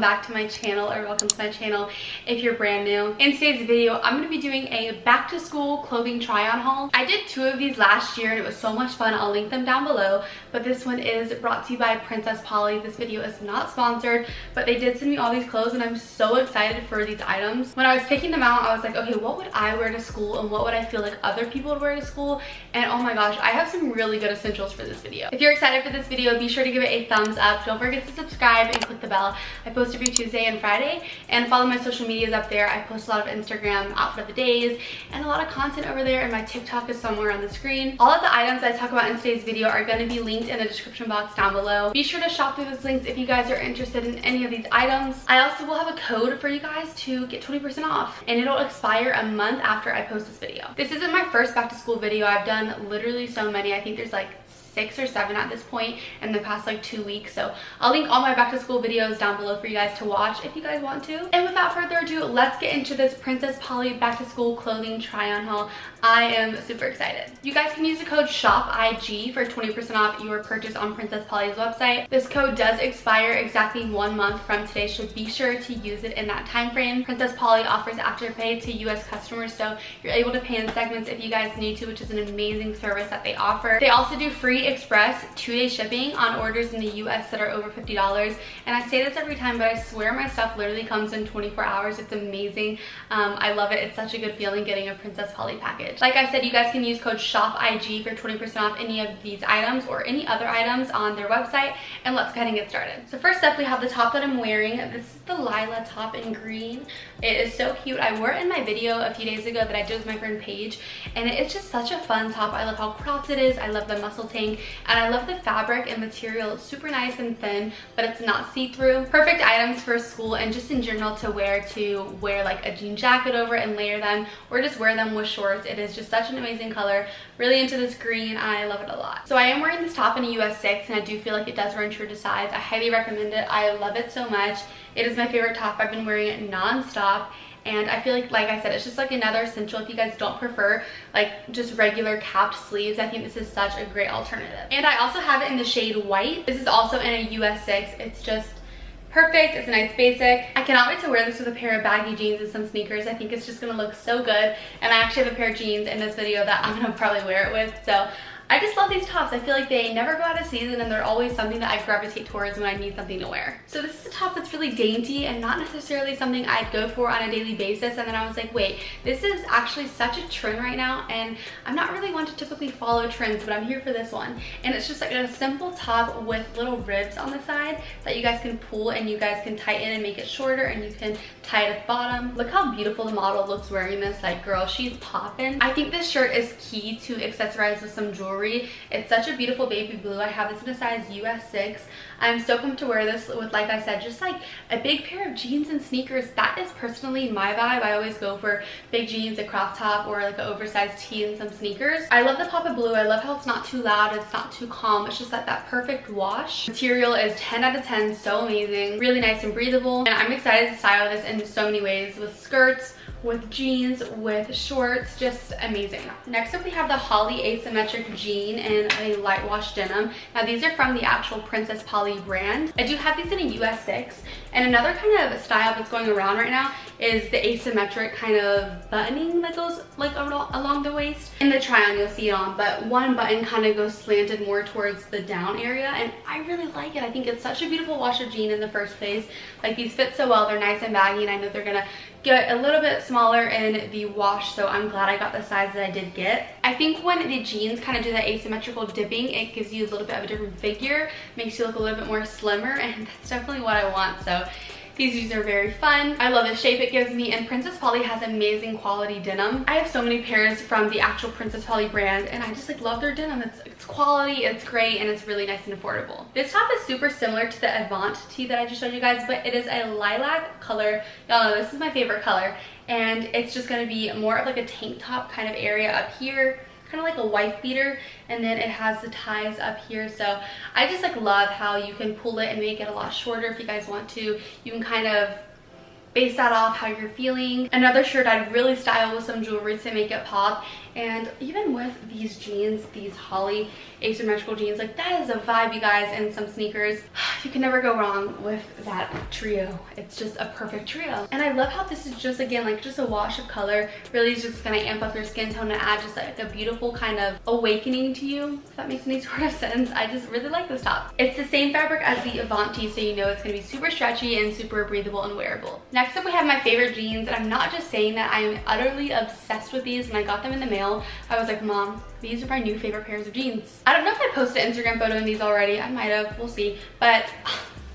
back to my channel, or welcome to my channel if you're brand new. In today's video, I'm going to be doing a back to school clothing try on haul. I did 2 of these last year and it was so much fun. I'll link them down below, but this one is brought to you by Princess Polly. This video is not sponsored, but they did send me all these clothes and I'm so excited for these items. When I was picking them out, I was like, okay, what would I wear to school and what would I feel like other people would wear to school? And oh my gosh, I have some really good essentials for this video. If you're excited for this video, be sure to give it a thumbs up. Don't forget to subscribe and click the bell. I post every Tuesday and Friday, and follow my social medias up there. I post a lot of Instagram outfit of the days and a lot of content over there, and my TikTok is somewhere on the screen. All of the items I talk about in today's video are going to be linked in the description box down below. Be sure to shop through those links if you guys are interested in any of these items. I also will have a code for you guys to get 20% off, and it'll expire a month after I post this video. This isn't my first back to school video. I've done literally so many. I think there's like 6 or 7 at this point in the past like 2 weeks, so I'll link all my back to school videos down below for you guys to watch if you guys want to. And without further ado, let's get into this Princess Polly back to school clothing try on haul. I am super excited. You guys can use the code SHOPIG for 20% off your purchase on Princess Polly's website. This code does expire exactly 1 month from today, so be sure to use it in that time frame. Princess Polly offers Afterpay to US customers, so you're able to pay in segments if you guys need to, which is an amazing service that they offer. They also do free express 2-day shipping on orders in the US that are over $50. And I say this every time, but I swear my stuff literally comes in 24 hours. It's amazing. I love it. It's such a good feeling getting a Princess Polly package. Like I said, you guys can use code SHOPIG for 20% off any of these items or any other items on their website. And let's go ahead and get started. So first up, we have the top that I'm wearing. This is the Lila top in green. It is so cute. I wore it in my video a few days ago that I did with my friend Paige, and it's just such a fun top. I love how cropped it is. I love the muscle tank, and I love the fabric and material. It's super nice and thin, but it's not see-through. Perfect items for school and just in general to wear like a jean jacket over and layer them, or just wear them with shorts. It is just such an amazing color. Really into this green. I love it a lot. So I am wearing this top in a US 6, and I do feel like it does run true to size. I highly recommend it. I love it so much. It is my favorite top. I've been wearing it non-stop, and I feel like I said, it's just like another essential if you guys don't prefer like just regular capped sleeves. I think this is such a great alternative. And I also have it in the shade white. This is also in a US 6. It's just perfect. It's a nice basic. I cannot wait to wear this with a pair of baggy jeans and some sneakers. I think it's just gonna look so good. And I actually have a pair of jeans in this video that I'm gonna probably wear it with. So I just love these tops. I feel like they never go out of season, and they're always something that I gravitate towards when I need something to wear. So this is a top that's really dainty and not necessarily something I'd go for on a daily basis. And then I was like, wait, this is actually such a trend right now, and I'm not really one to typically follow trends, but I'm here for this one. And it's just like a simple top with little ribs on the side that you guys can pull, and you guys can tighten and make it shorter, and you can tie it at the bottom. Look how beautiful the model looks wearing this. Like, girl, she's popping. I think this shirt is key to accessorize with some jewelry. It's such a beautiful baby blue. I have this in a size US 6. I'm so pumped to wear this with, like I said, just like a big pair of jeans and sneakers. That is personally my vibe. I always go for big jeans, a crop top, or like an oversized tee and some sneakers. I love the pop of blue. I love how it's not too loud. It's not too calm. It's just like that perfect wash. Material is 10 out of 10. So amazing. Really nice and breathable. And I'm excited to style this in so many ways, with skirts, with jeans, with shorts. Just amazing. Next up, we have the Holly asymmetric jean in a light wash denim. Now these are from the actual Princess Polly brand. I do have these in a US 6, and another kind of style that's going around right now is the asymmetric kind of buttoning that goes like along the waist. In the try on you'll see it on, but one button kind of goes slanted more towards the down area, and I really like it. I think it's such a beautiful wash of jean in the first place. Like, these fit so well. They're nice and baggy, and I know they're gonna get a little bit smaller in the wash, so I'm glad I got the size that I did get. I think when the jeans kind of do that asymmetrical dipping, it gives you a little bit of a different figure, makes you look a little bit more slimmer, and that's definitely what I want. So these jeans are very fun. I love the shape it gives me, and Princess Polly has amazing quality denim. I have so many pairs from the actual Princess Polly brand, and I just like love their denim. It's quality, it's great, and it's really nice and affordable. This top is super similar to the EVANT tee that I just showed you guys, but it is a lilac color. Y'all know this is my favorite color, and it's just gonna be more of like a tank top kind of area up here, kind of like a wife beater, and then it has the ties up here. So I just like love how you can pull it and make it a lot shorter if you guys want to. You can kind of base that off how you're feeling. Another shirt I'd really style with some jewelry to make it pop. And even with these jeans, these Holly asymmetrical jeans, like that is a vibe, you guys, and some sneakers. You can never go wrong with that trio. It's just a perfect trio. And I love how this is just, again, like just a wash of color. Really is just gonna amp up your skin tone and add just like a beautiful kind of awakening to you, if that makes any sort of sense. I just really like this top. It's the same fabric as the EVANT tee, so you know it's gonna be super stretchy and super breathable and wearable. Next up, we have my favorite jeans, and I'm not just saying that. I am utterly obsessed with these. When I got them in the mail, I was like, Mom, these are my new favorite pairs of jeans. I don't know if I posted an Instagram photo in these already. I might have, we'll see. But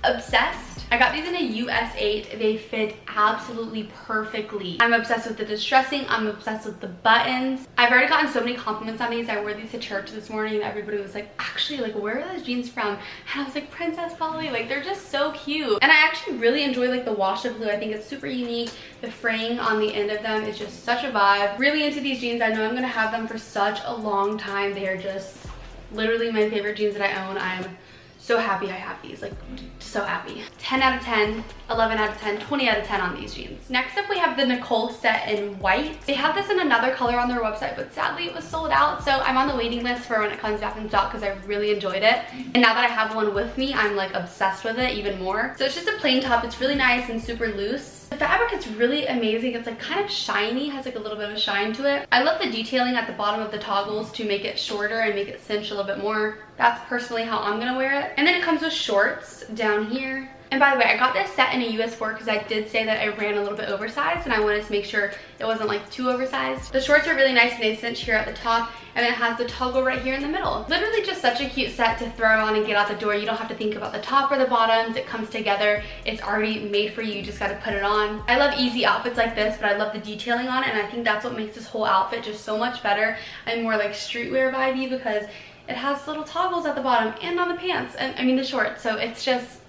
obsessed. I got these in a US 8. They fit absolutely perfectly. I'm obsessed with the distressing. I'm obsessed with the buttons. I've already gotten so many compliments on these. I wore these to church this morning and everybody was like, actually, like, where are those jeans from? And I was like, Princess Polly, like, they're just so cute. And I actually really enjoy like the wash of blue. I think it's super unique. The fraying on the end of them is just such a vibe. Really into these jeans. I know I'm gonna have them for such a long time. They are just literally my favorite jeans that I own. I'm so happy I have these, like so happy. 10 out of 10, 11 out of 10, 20 out of 10 on these jeans. Next up, we have the NICOL set in white. They have this in another color on their website, but sadly it was sold out. So I'm on the waiting list for when it comes back in stock because I really enjoyed it. And now that I have one with me, I'm like obsessed with it even more. So it's just a plain top. It's really nice and super loose. The fabric is really amazing. It's like kind of shiny, has like a little bit of a shine to it. I love the detailing at the bottom of the toggles to make it shorter and make it cinch a little bit more. That's personally how I'm gonna wear it. And then it comes with shorts down here. And by the way, I got this set in a US 4 because I did say that I ran a little bit oversized and I wanted to make sure it wasn't like too oversized. The shorts are really nice and they cinch here at the top, and it has the toggle right here in the middle. Literally just such a cute set to throw on and get out the door. You don't have to think about the top or the bottoms. It comes together. It's already made for you. You just got to put it on. I love easy outfits like this, but I love the detailing on it, and I think that's what makes this whole outfit just so much better and more like streetwear vibey because it has little toggles at the bottom and on the pants, and I mean the shorts. So it's just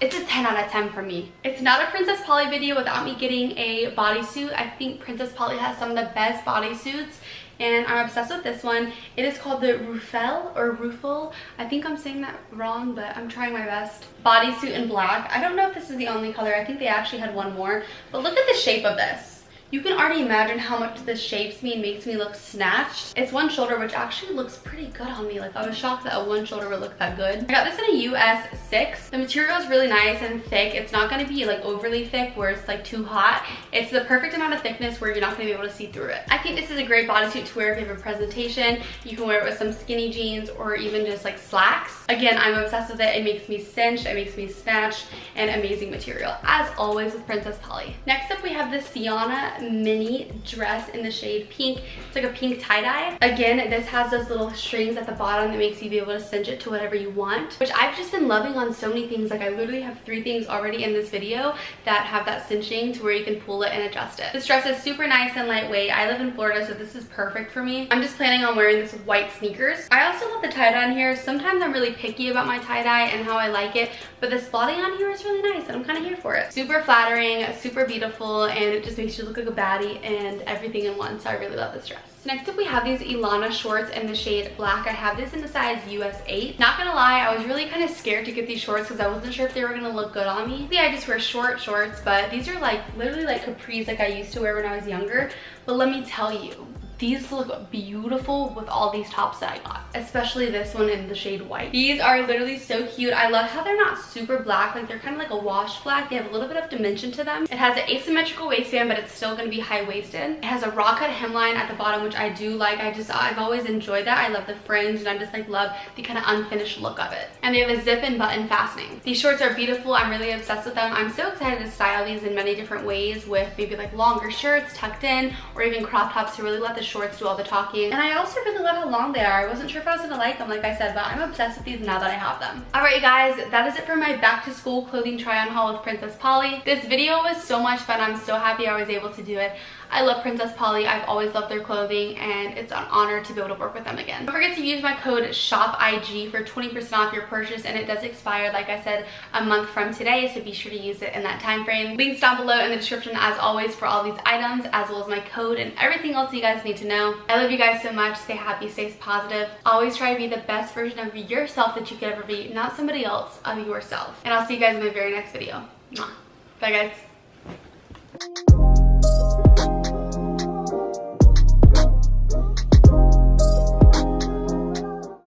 it's a 10 out of 10 for me. It's not a Princess Polly video without me getting a bodysuit. I think Princess Polly has some of the best bodysuits, and I'm obsessed with this one. It is called the RUEFUL or RUEFUL. I think I'm saying that wrong, but I'm trying my best. Bodysuit in black. I don't know if this is the only color. I think they actually had one more, but look at the shape of this. You can already imagine how much this shapes me and makes me look snatched. It's one shoulder, which actually looks pretty good on me. Like, I was shocked that a one shoulder would look that good. I got this in a US 6. The material is really nice and thick. It's not gonna be like overly thick where it's like too hot. It's the perfect amount of thickness where you're not gonna be able to see through it. I think this is a great bodysuit to wear if you have a presentation. You can wear it with some skinny jeans or even just like slacks. Again, I'm obsessed with it. It makes me cinch, it makes me snatch, and amazing material, as always with Princess Polly. Next up, we have the SIANA mini dress in the shade pink. It's like a pink tie-dye. Again, this has those little strings at the bottom that makes you be able to cinch it to whatever you want, which I've just been loving on so many things. Like, I literally have 3 things already in this video that have that cinching to where you can pull it and adjust it. This dress is super nice and lightweight. I live in Florida, so this is perfect for me. I'm just planning on wearing this with white sneakers. I also love the tie-dye on here. Sometimes I'm really picky about my tie-dye and how I like it, but the spotting on here is really nice and I'm kind of here for it. Super flattering, super beautiful, and it just makes you look like a baddie and everything in one. So I really love this dress. Next up, we have these ELIANA shorts in the shade black. I have this in the size US 8. Not gonna lie, I was really kind of scared to get these shorts because I wasn't sure if they were gonna look good on me. Yeah, I just wear short shorts, but these are like literally like capris like I used to wear when I was younger. But let me tell you, these look beautiful with all these tops that I got, especially this one in the shade white. These are literally so cute. I love how they're not super black, like they're kind of like a wash black. They have a little bit of dimension to them. It has an asymmetrical waistband, but it's still going to be high-waisted. It has a raw cut hemline at the bottom, which I do like. I've always enjoyed that. I love the fringe, and I just like love the kind of unfinished look of it. And they have a zip and button fastening. These shorts are beautiful. I'm really obsessed with them. I'm so excited to style these in many different ways with maybe like longer shirts tucked in, or even crop tops to really let the shorts do all the talking. And I also really love how long they are. I wasn't sure if I was gonna like them, like I said, but I'm obsessed with these now that I have them. All right, you guys, that is it for my back to school clothing try on haul with Princess Polly. This video was so much fun. I'm so happy I was able to do it. I love Princess Polly. I've always loved their clothing, and it's an honor to be able to work with them again. Don't forget to use my code SHOPIG for 20% off your purchase, and it does expire, like I said, a month from today, so be sure to use it in that time frame. Links down below in the description as always for all these items, as well as my code and everything else you guys need to know. I love you guys so much. Stay happy, stay positive. Always try to be the best version of yourself that you could ever be, not somebody else, of yourself. And I'll see you guys in my very next video. Mwah. Bye, guys. you.